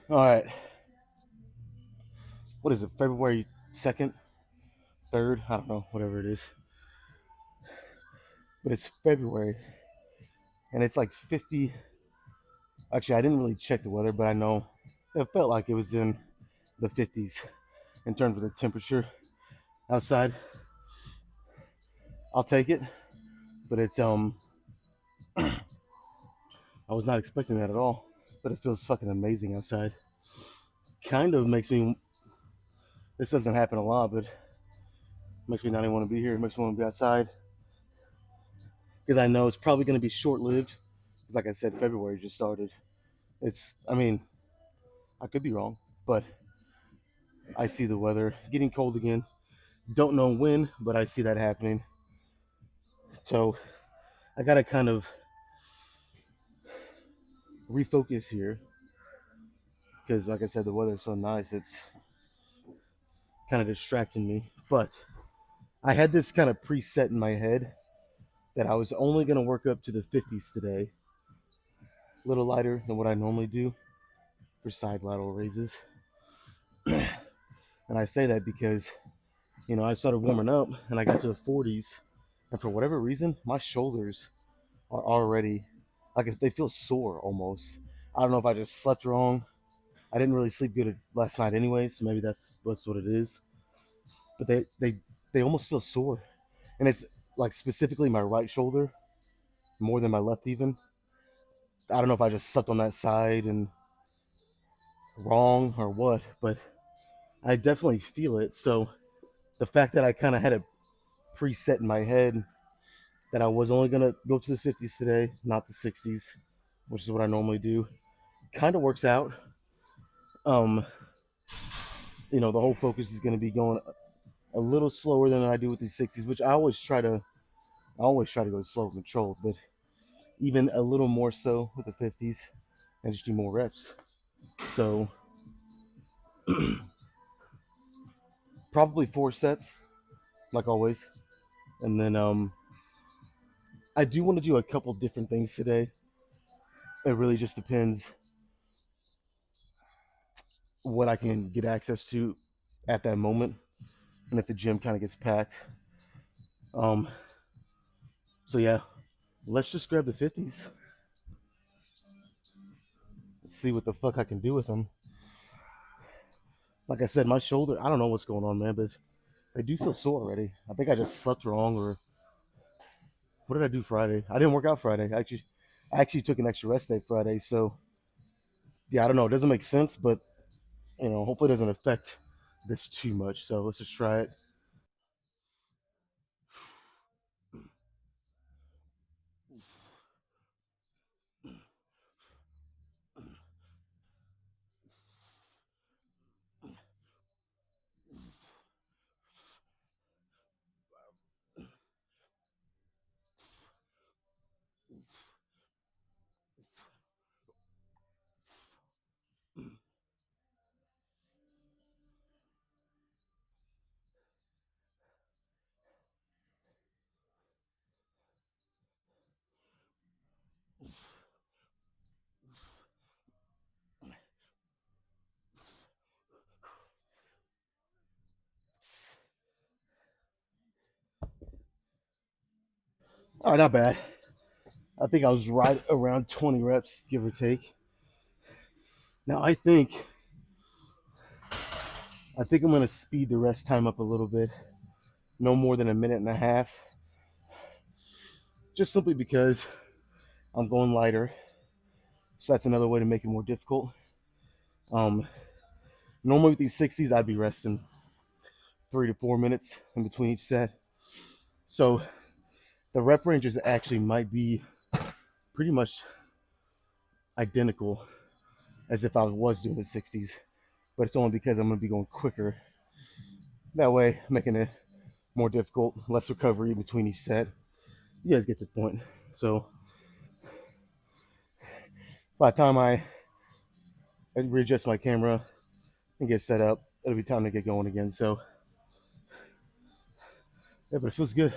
All right. What is it? February 2nd, 3rd? I don't know, whatever it is. But it's February and it's like 50. Actually, I didn't really check the weather, but I know it felt like it was in the 50s in terms of the temperature outside. I'll take it, but it's I was not expecting that at all. But it feels fucking amazing outside. Kind of makes me. This doesn't happen a lot, but makes me not even want to be here. It makes me want to be outside because I know it's probably going to be short lived. Because, like I said, February just started. It's. I mean, I could be wrong, but I see the weather getting cold again. Don't know when, but I see that happening. So I gotta kind of refocus here because, like I said, the weather's so nice. It's kind of distracting me. But I had this kind of preset in my head that I was only gonna work up to the 50s today, a little lighter than what I normally do for side lateral raises. And I say that because I started warming up and I got to the 40s, and for whatever reason, my shoulders are already like they feel sore almost. I don't know if I just slept wrong. I didn't really sleep good last night anyway, so maybe that's what it is. But they almost feel sore, and it's like specifically my right shoulder more than my left even. I don't know if I just slept on that side and wrong or what, but I definitely feel it. So the fact that I kind of had a preset in my head that I was only gonna go to the 50s today, not the 60s, which is what I normally do, kind of works out. Um, the whole focus is gonna be going a little slower than I do with these 60s, which I always try to go slow and controlled, but even a little more so with the 50s and just do more reps. So probably 4 sets, like always. And then I do want to do a couple different things today. It really just depends what I can get access to at that moment and if the gym kind of gets packed. Um, so yeah, let's just grab the 50s. See what the fuck I can do with them. Like I said, my shoulder, I don't know what's going on, man, but they do feel sore already. I think I just slept wrong, or what did I do Friday? I didn't work out Friday. I actually took an extra rest day Friday. So yeah, I don't know. It doesn't make sense, but hopefully it doesn't affect this too much. So let's just try it. All right, not bad. I think I was right around 20 reps, give or take. Now I think I'm gonna speed the rest time up a little bit, no more than a minute and a half, just simply because I'm going lighter. So that's another way to make it more difficult. Um, Normally with these 60s, I'd be resting 3 to 4 minutes in between each set. So the rep ranges actually might be pretty much identical as if I was doing the 60s, but it's only because I'm going to be going quicker. That way, making it more difficult, less recovery between each set. You guys get the point. So by the time I readjust my camera and get set up, it'll be time to get going again. So yeah, but it feels good.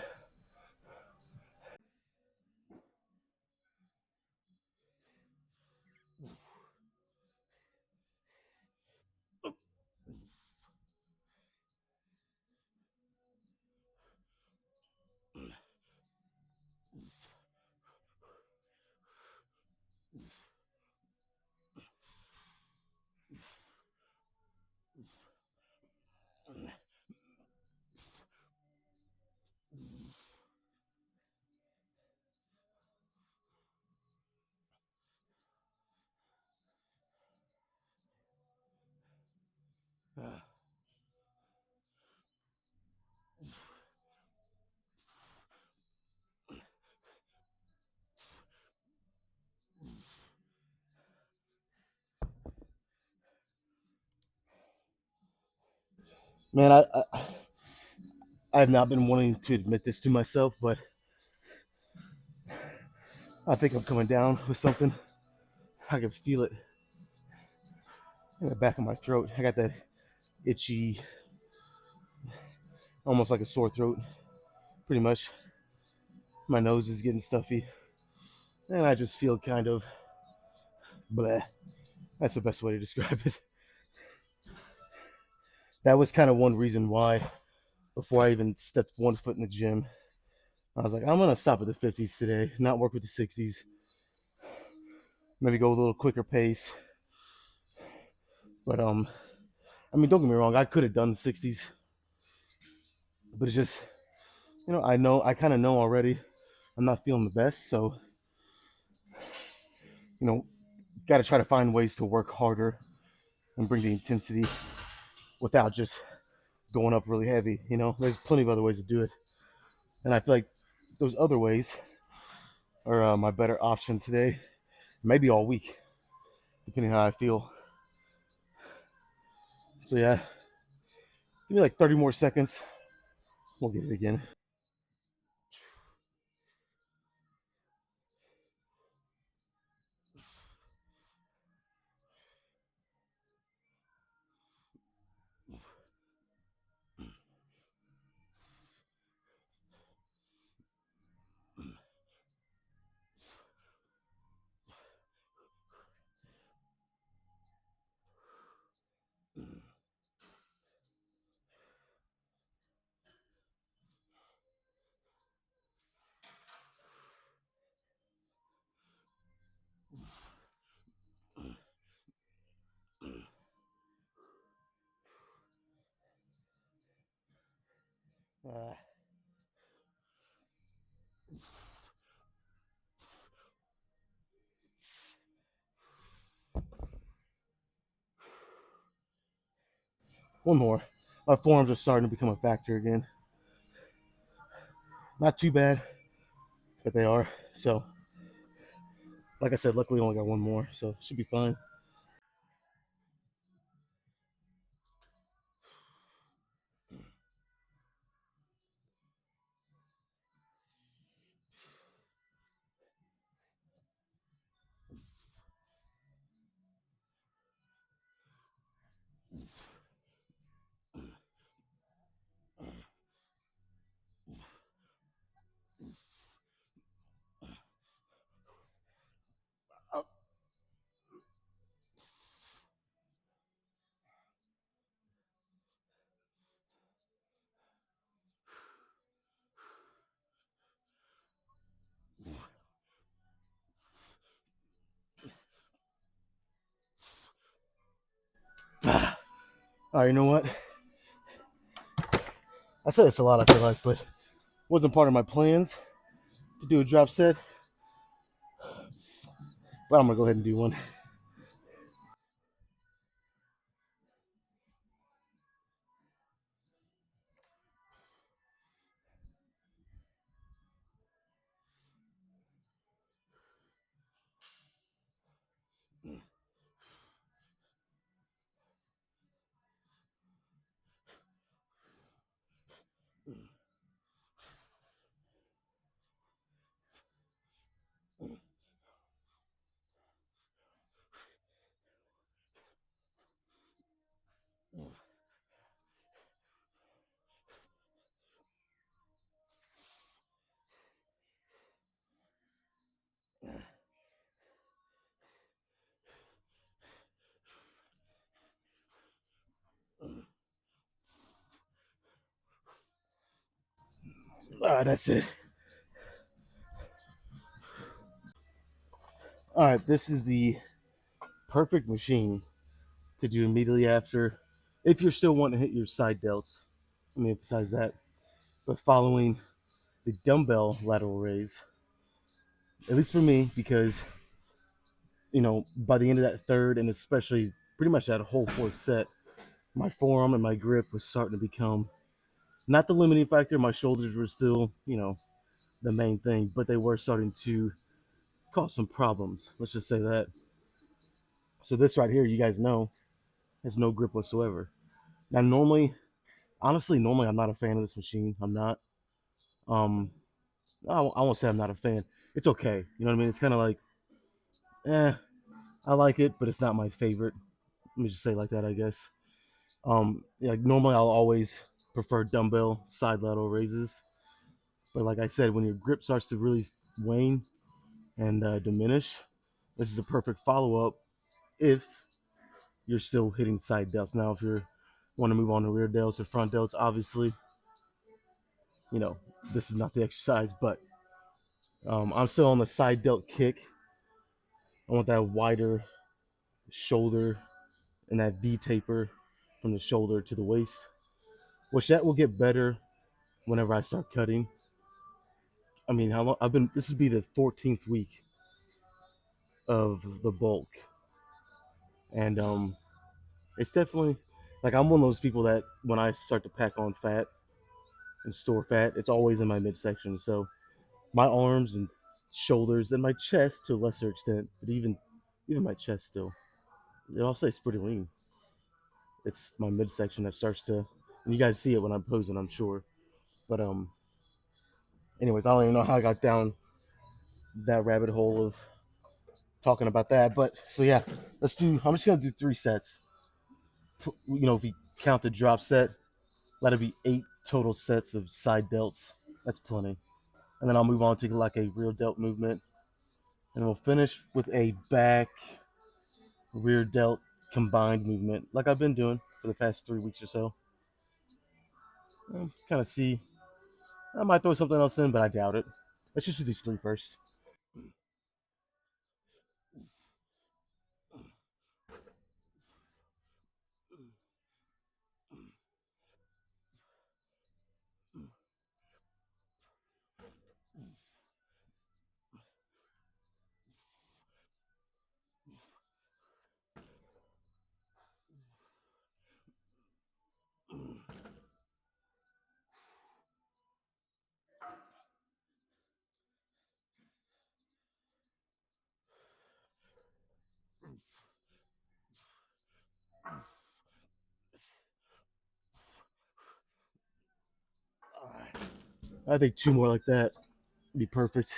Man, I have not been wanting to admit this to myself, but I think I'm coming down with something. I can feel it in the back of my throat. I got that itchy, almost like a sore throat, pretty much. My nose is getting stuffy, and I just feel kind of bleh. That's the best way to describe it. That was kind of one reason why, before I even stepped one foot in the gym, I was like, I'm gonna stop at the 50s today, not work with the 60s. Maybe go a little quicker pace. But I mean, don't get me wrong, I could have done the 60s, but it's just, I kind of know already. I'm not feeling the best, so you know, got to try to find ways to work harder and bring the intensity without just going up really heavy. There's plenty of other ways to do it, and I feel like those other ways are my better option today, maybe all week, depending how I feel. So yeah, give me like 30 more seconds. We'll get it again. Uh, One more. My forearms are starting to become a factor again. Not too bad, but they are. So, like I said, luckily I only got one more, so should be fine. All right, you know what? I said this a lot, I feel like, but wasn't part of my plans to do a drop set, but I'm gonna go ahead and do one. All right, that's it. All right, this is the perfect machine to do immediately after, if you're still wanting to hit your side delts. Let me emphasize that. But following the dumbbell lateral raise, at least for me, because by the end of that third, and especially pretty much that whole fourth set, my forearm and my grip was starting to become not the limiting factor. My shoulders were still, the main thing, but they were starting to cause some problems. Let's just say that. So this right here, you guys know, has no grip whatsoever. Now, honestly, I'm not a fan of this machine. I'm not. Um, I won't say I'm not a fan. It's okay. You know what I mean? It's kind of like, eh, I like it, but it's not my favorite. Let me just say it like that, I guess. Yeah, like normally I'll always prefer dumbbell side lateral raises, but like I said, when your grip starts to really wane and diminish, this is a perfect follow up if you're still hitting side delts. Now, if you want to move on to rear delts or front delts, obviously, you know this is not the exercise. But I'm still on the side delt kick. I want that wider shoulder and that V taper from the shoulder to the waist, which that will get better whenever I start cutting. I mean, how long I've been? This would be the 14th week of the bulk, and it's definitely like I'm one of those people that when I start to pack on fat and store fat, it's always in my midsection. So my arms and shoulders and my chest to a lesser extent, but even my chest still, I'll say it's pretty lean. It's my midsection that starts to, and you guys see it when I'm posing, I'm sure. But anyways, I don't even know how I got down that rabbit hole of talking about that. But so yeah, let's do. I'm just gonna do 3 sets. If you count the drop set, that'll be 8 total sets of side delts. That's plenty. And then I'll move on to like a rear delt movement, and we'll finish with a back rear delt combined movement, like I've been doing for the past 3 weeks or so. Kind of see. I might throw something else in, but I doubt it. Let's just do these three first. I think 2 more like that would be perfect.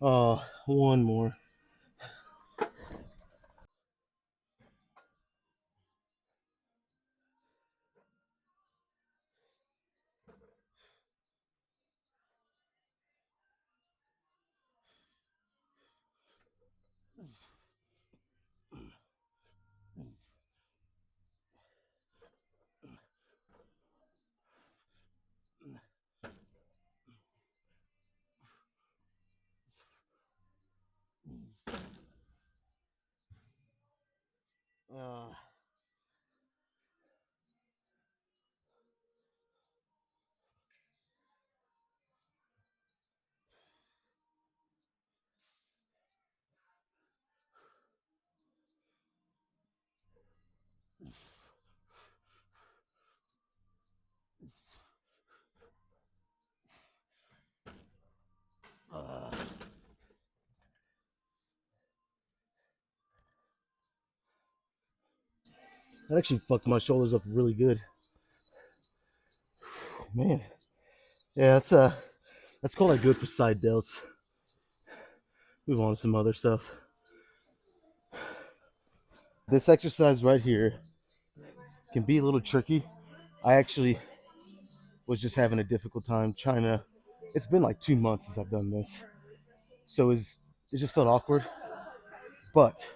One more. Uh, uh, that actually fucked my shoulders up really good, man. Yeah, that's called good for side delts. Move on to some other stuff. This exercise right here can be a little tricky. I actually was just having a difficult time trying to. It's been like 2 months since I've done this, so it just felt awkward. But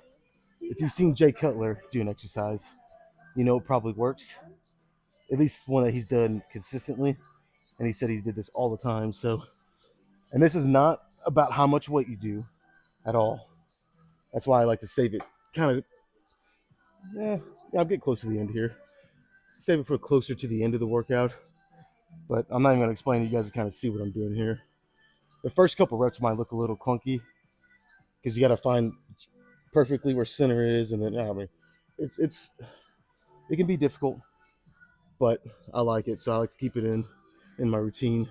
if you've seen Jay Cutler do an exercise, you know it probably works. At least one that he's done consistently, and he said he did this all the time. So, and this is not about how much weight you do at all. That's why I like to save it. Kind of, yeah, I'm getting close to the end here. Save it for closer to the end of the workout. But I'm not even gonna explain. You guys can kind of see what I'm doing here. The first couple reps might look a little clunky because you got to find perfectly where center is, and then I mean, it's it can be difficult, but I like it, so I like to keep it in my routine.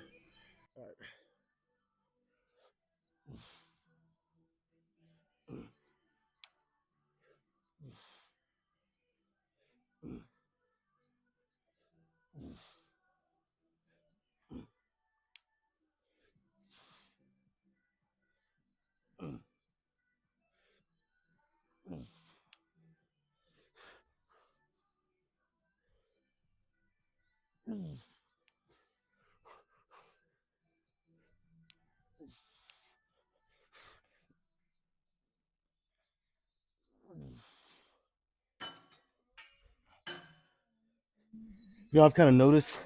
I've kind of noticed,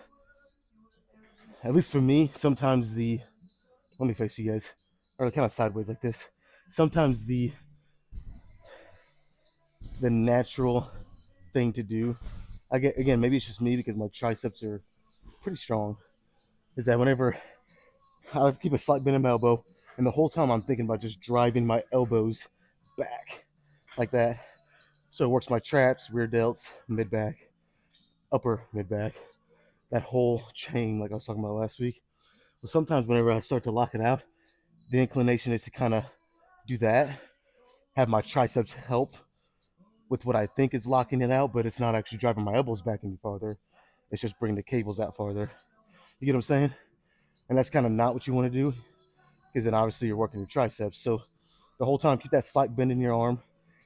at least for me, sometimes let me face you guys, or kind of sideways like this. Sometimes the natural thing to do, I get again, maybe it's just me because my triceps are pretty strong, is that whenever I keep a slight bend in my elbow, and the whole time I'm thinking about just driving my elbows back like that. So it works my traps, rear delts, mid back, upper mid back, that whole chain like I was talking about last week. But sometimes whenever I start to lock it out, the inclination is to kind of do that, have my triceps help with what I think is locking it out, but it's not actually driving my elbows back any farther. It's just bringing the cables out farther. You get what I'm saying? And that's kind of not what you want to do because then obviously you're working your triceps. So the whole time, keep that slight bend in your arm.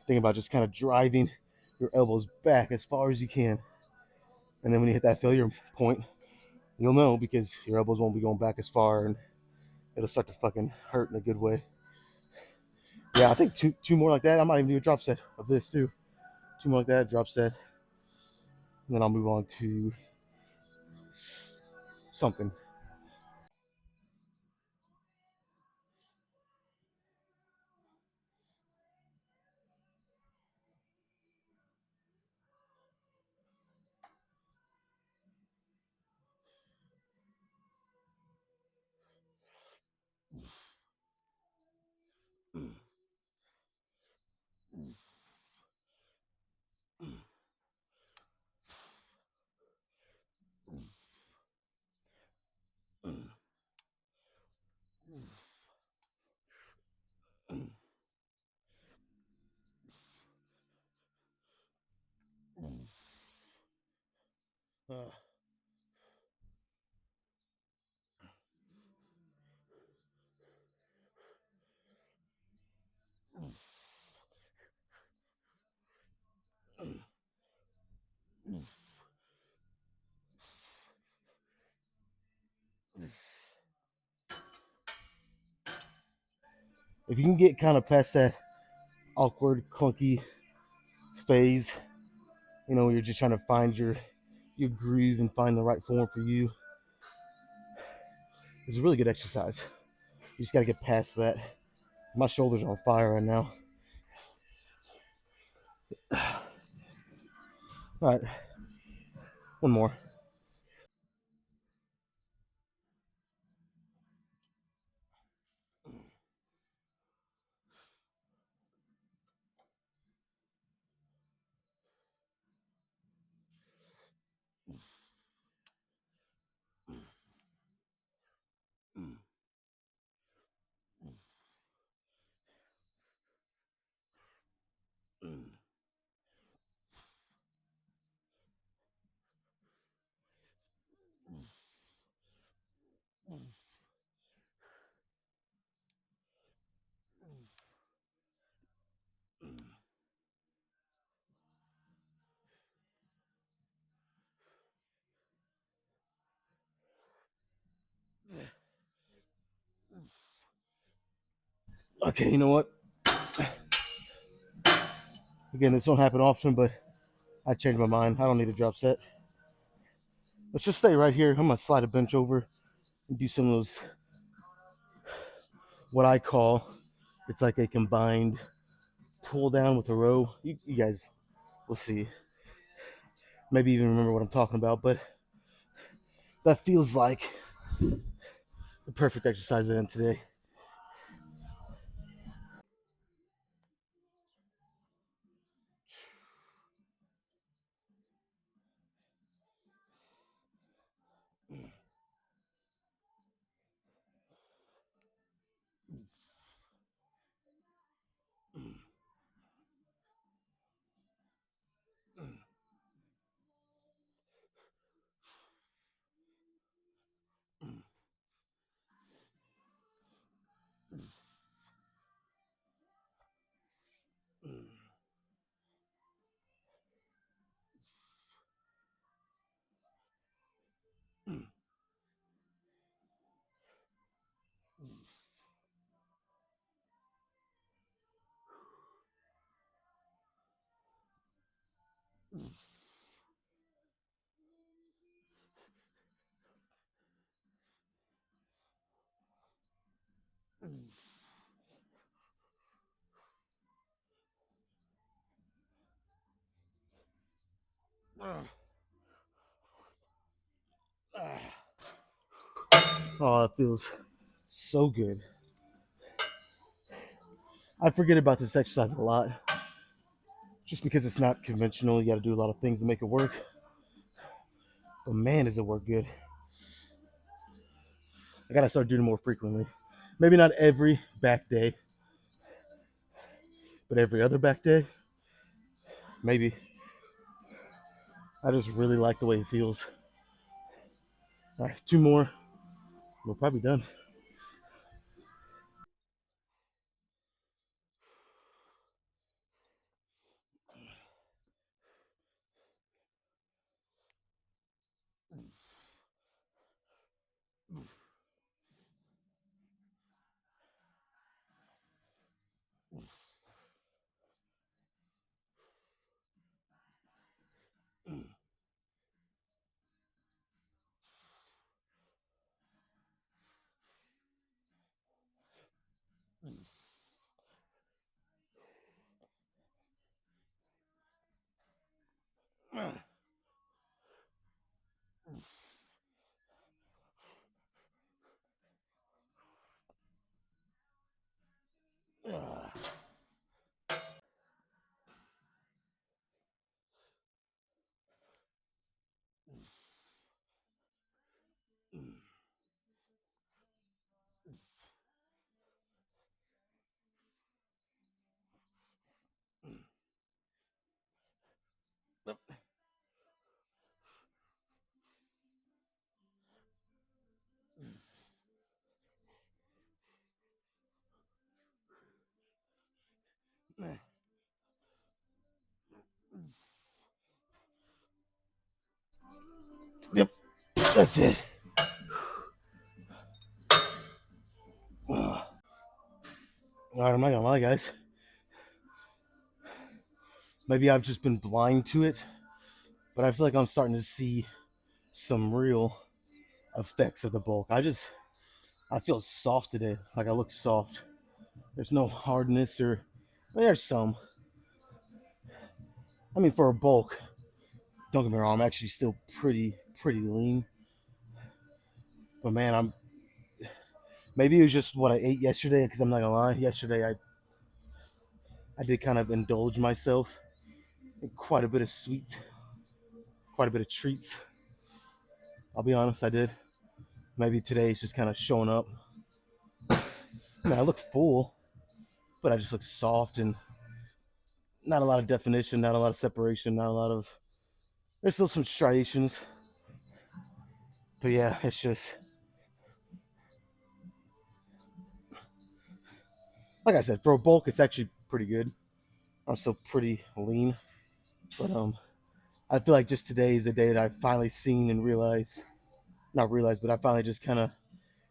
Think about just kind of driving your elbows back as far as you can. And then when you hit that failure point, you'll know because your elbows won't be going back as far and it'll start to fucking hurt in a good way. Yeah, I think two more like that. I might even do a drop set of this too. Two more like that, drop set. And then I'll move on to something. Uh, If you can get kind of past that awkward, clunky phase, you're just trying to find your groove and find the right form for you, it's a really good exercise. You just got to get past that. My shoulders are on fire right now. All right, one more. Okay, you know what? Again, this don't happen often, but I changed my mind. I don't need a drop set. Let's just stay right here. I'm gonna slide a bench over and do some of those, what I call, it's like a combined pull down with a row. You guys will see. Maybe even remember what I'm talking about, but that feels like the perfect exercise to end today. Oh, it feels so good. I forget about this exercise a lot just because it's not conventional. You got to do a lot of things to make it work. But man, does it work good. I got to start doing it more frequently. Maybe not every back day, but every other back day. Maybe. I just really like the way it feels. All right, two more. We're probably done. Yep, that's it. All right, I'm not gonna lie, guys. Maybe I've just been blind to it, but I feel like I'm starting to see some real effects of the bulk. I feel soft today. Like I look soft. There's no hardness or there's some. I mean, for a bulk, don't get me wrong, I'm actually still pretty lean. But man, I'm maybe it was just what I ate yesterday. Because I'm not gonna lie, yesterday I did kind of indulge myself in quite a bit of sweets, quite a bit of treats. I'll be honest, I did. Maybe today it's just kind of showing up. I mean, I look full, but I just look soft and not a lot of definition, not a lot of separation, not a lot of. There's still some striations, but yeah, it's just like I said. For a bulk, it's actually pretty good. I'm still pretty lean, but I feel like just today is the day that I've finally seen and realized, not realized, but I finally just kind of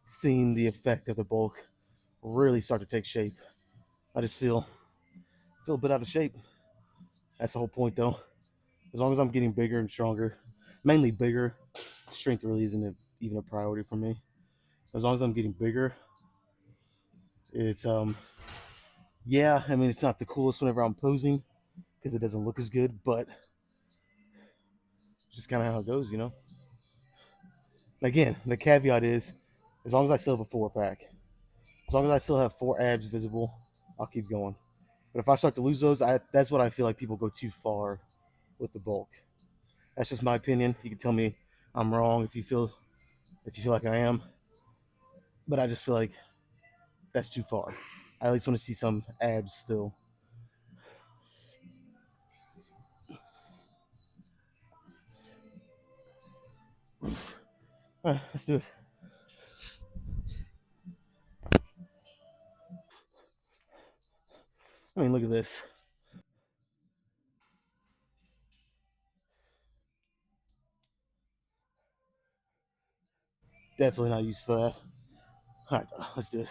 seen the effect of the bulk really start to take shape. I just feel a bit out of shape. That's the whole point, though. As long as I'm getting bigger and stronger, mainly bigger, strength really isn't even a priority for me. As long as I'm getting bigger, it's yeah. I mean, it's not the coolest whenever I'm posing because it doesn't look as good, but it's just kind of how it goes, you know. Again, the caveat is, as long as I still have a 4 pack, as long as I still have 4 abs visible, I'll keep going. But if I start to lose those, that's what I feel like people go too far with the bulk. That's just my opinion. You can tell me I'm wrong if you feel like I am, but I just feel like that's too far. I at least want to see some abs still. All right, let's do it. I mean, look at this. Definitely not used to that. All right, let's do it.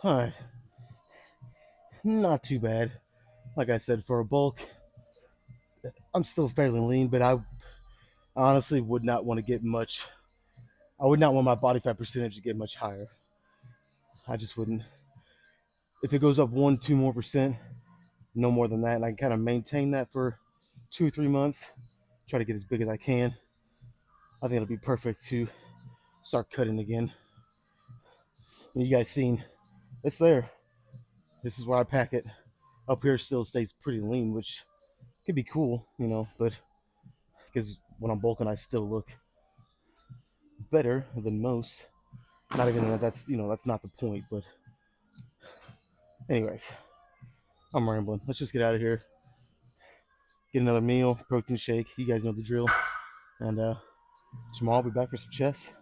All right, not too bad. Like I said, for a bulk, I'm still fairly lean, but I honestly would not want to get much. I would not want my body fat percentage to get much higher. I just wouldn't. If it goes up 1, 2 more percent, no more than that, and I can kind of maintain that for 2 or 3 months, try to get as big as I can. I think it'll be perfect to start cutting again. And you guys seen it's there. This is where I pack it. Up here still stays pretty lean, which could be cool, you know, but because when I'm bulking, I still look better than most. Not even that that's that's not the point, but anyways, I'm rambling. Let's just get out of here. get another meal, protein shake. You guys know the drill. And tomorrow I'll be back for some chess.